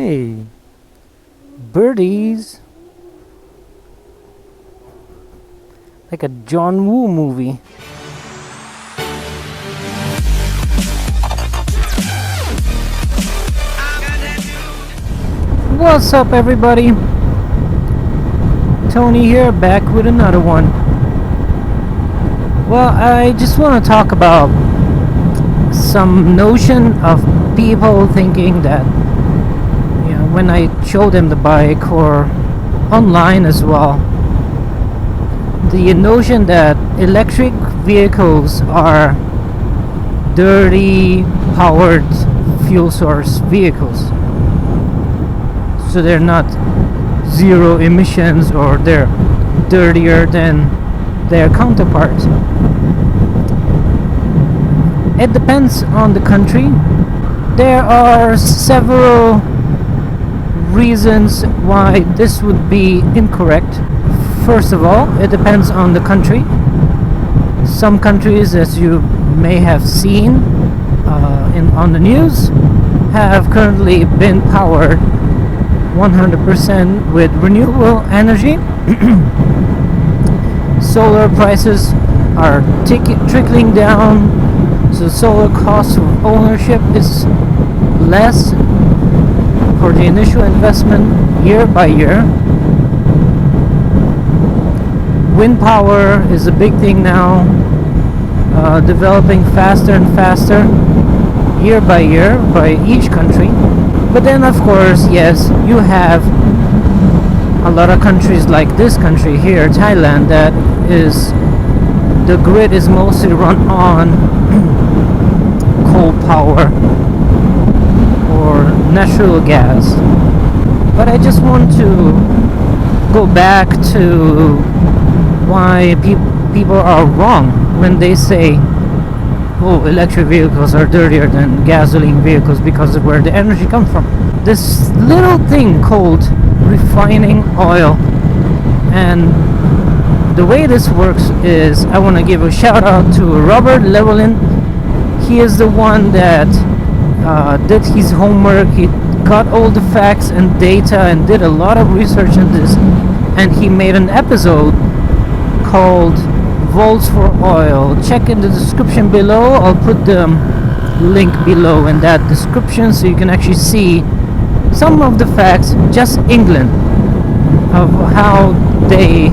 Hey, birdies. Like a John Woo movie. What's up, everybody? Tony here, back with another one. Well, I just want to talk about some notion of people thinking that, when I show them the bike or online as well, the notion that electric vehicles are dirty, powered fuel source vehicles. So they're not zero emissions, or they're dirtier than their counterparts. It depends on the country. There are several reasons why this would be incorrect. First of all, it depends on the country. Some countries, as you may have seen on the news, have currently been powered 100% with renewable energy. Solar prices are trickling down, so solar cost of ownership is less for the initial investment year by year. Wind power is a big thing now, developing faster and faster year by year by each country. But then, of course, yes, you have a lot of countries like this country here, Thailand, that is, the grid is mostly run on coal power or natural gas. But I just want to go back to why people are wrong when they say, oh, electric vehicles are dirtier than gasoline vehicles because of where the energy comes from. This little thing called refining oil, and the way this works is, I want to give a shout out to Robert Llywellyn. He is the one that did his homework. He got all the facts and data and did a lot of research on this, and he made an episode called Volts for Oil. Check in the description below. I'll put the link below in that description so you can actually see some of the facts, just England, of how they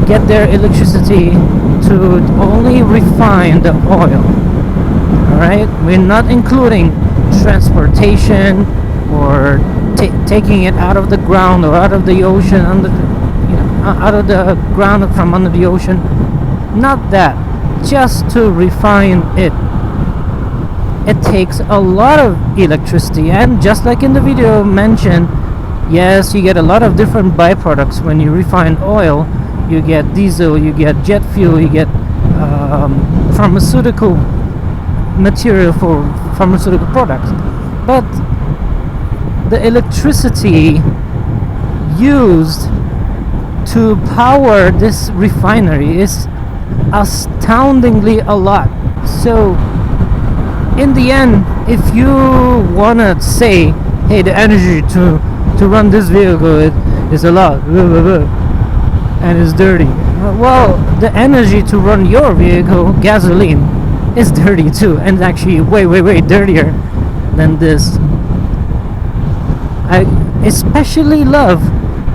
get their electricity to only refine the oil. Alright, we're not including transportation or taking it out of the ground or out of the ocean, out of the ground from under the ocean. Not that, just to refine it. It takes a lot of electricity, and just like in the video mentioned, yes, you get a lot of different byproducts when you refine oil. You get diesel, you get jet fuel, you get pharmaceutical material for pharmaceutical products. But the electricity used to power this refinery is astoundingly a lot. So in the end, if you wanna say, hey, the energy to run this vehicle is a lot, and it's dirty, well, the energy to run your vehicle, gasoline, is dirty too, and actually way dirtier than this. I especially love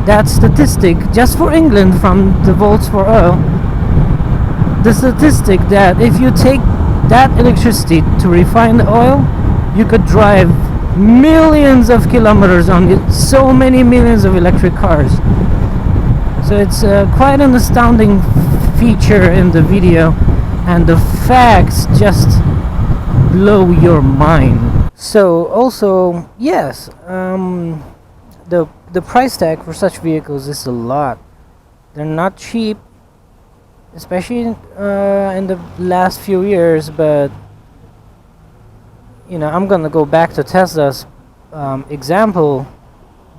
that statistic, just for England, from the Volts for Oil. The statistic that if you take that electricity to refine the oil, you could drive millions of kilometers on it, so many millions of electric cars. So it's quite an astounding feature in the video, and the facts just blow your mind. So also, yes, the price tag for such vehicles is a lot. They're not cheap, especially in the last few years. But I'm gonna go back to Tesla's example.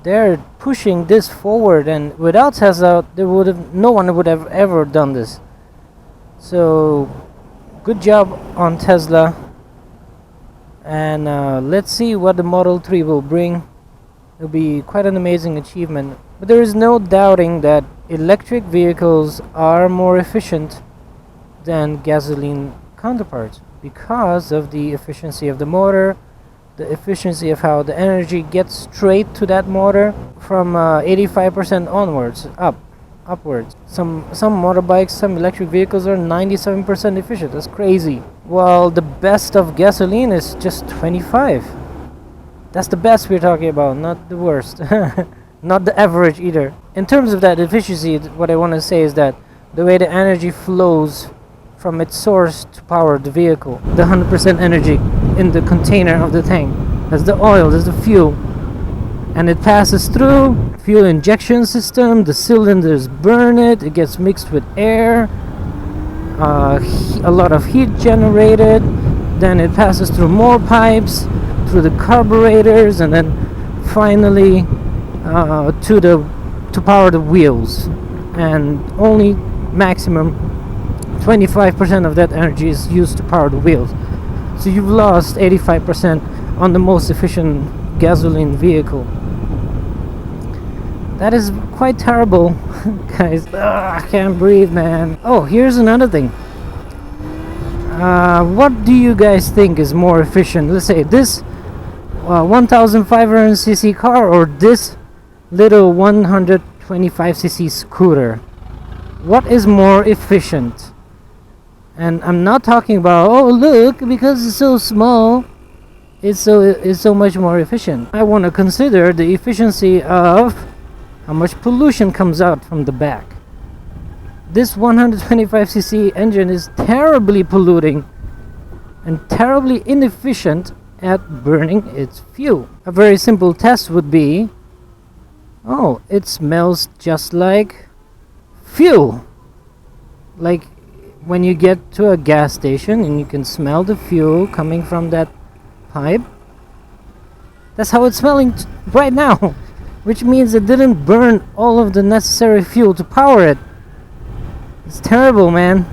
They're pushing this forward, and without Tesla, no one would have ever done this. So good job on Tesla, and let's see what the Model 3 will bring. It'll be quite an amazing achievement. But there is no doubting that electric vehicles are more efficient than gasoline counterparts because of the efficiency of the motor, the efficiency of how the energy gets straight to that motor from 85% onwards, upwards. Some motorbikes, some electric vehicles are 97% efficient. That's crazy. While the best of gasoline is just 25. That's the best we're talking about, not the worst. Not the average either. In terms of that efficiency, what I want to say is that the way the energy flows from its source to power the vehicle, the 100% energy in the container of the tank, that's the oil, that's the fuel, and it passes through fuel injection system, the cylinders burn it, it gets mixed with air, a lot of heat generated, then it passes through more pipes, through the carburetors, and then finally to power the wheels. And only maximum 25% of that energy is used to power the wheels. So you've lost 85% on the most efficient gasoline vehicle. That is quite terrible, guys. I can't breathe, man. Oh, here's another thing. What do you guys think is more efficient? Let's say this 1500cc car or this little 125cc scooter. What is more efficient? And I'm not talking about, oh look, because it's so small, it's so much more efficient. I want to consider the efficiency of how much pollution comes out from the back. This 125cc engine is terribly polluting and terribly inefficient at burning its fuel. A very simple test would be, oh, it smells just like fuel. Like when you get to a gas station and you can smell the fuel coming from that pipe, that's how it's smelling right now, which means it didn't burn all of the necessary fuel to power it. It's terrible, man.